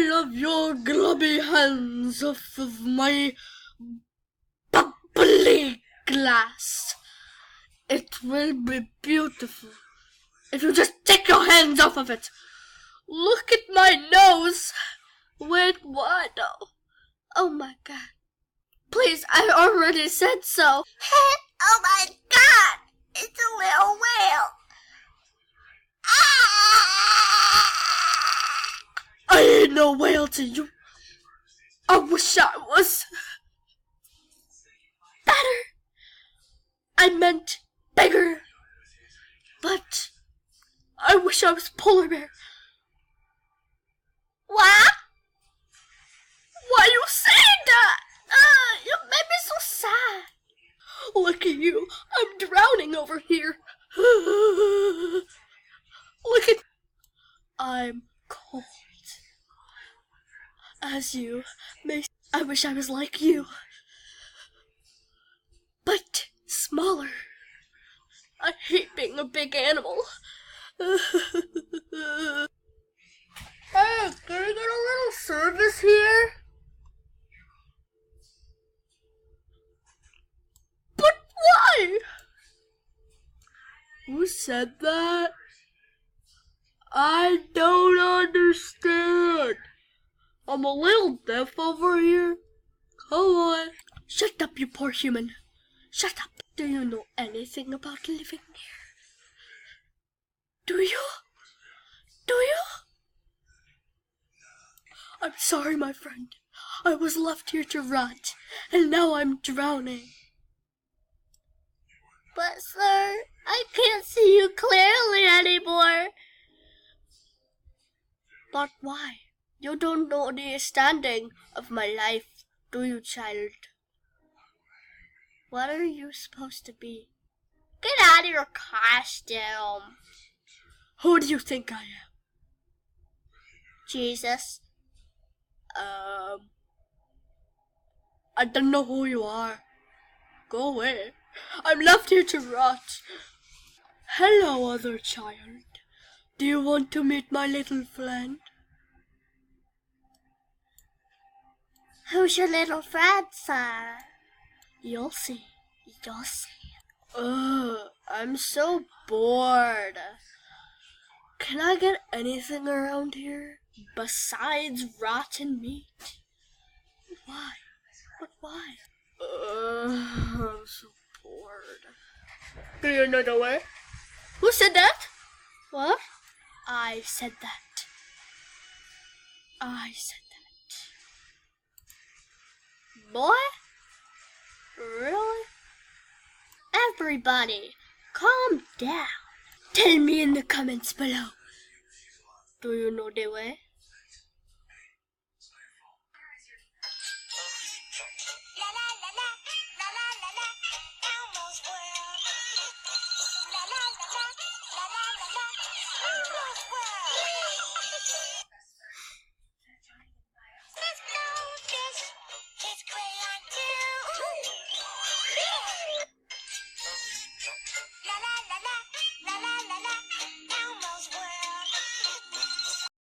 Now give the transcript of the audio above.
love your globby hands off of my bubbly glass. It will be beautiful if you just take your hands off of it. Look at my nose. Wait, what? Oh my God. Please, I already said so. Oh my God! It's a little whale! I ain't no whale to you. I wish I was better. I meant bigger. But I wish I was polar bear. What? Why you saying that? You made me so sad. Look at you. I'm drowning over here. Look at... I'm cold. As you may... I wish I was like you. But smaller. I hate being a big animal. Hey, can I get a little service here? But why? Who said that? I don't understand. I'm a little deaf over here. Come on. Shut up, you poor human. Shut up. Do you know anything about living here? Do you? Do you? I'm sorry, my friend. I was left here to rot, and now I'm drowning. But sir, I can't see you clearly anymore. But why? You don't know the standing of my life, do you, child? What are you supposed to be? Get out of your costume. Who do you think I am? Jesus. I don't know who you are. Go away. I'm left here to rot. Hello, other child. Do you want to meet my little friend? Who's your little friend, sir? You'll see. You'll see. I'm so bored. Can I get anything around here besides rotten meat? Why? But why? I'm so bored. Do you know the way? Who said that? What? I said that. I said that. Boy? Really? Everybody, calm down. Tell me in the comments below. Do you know the way?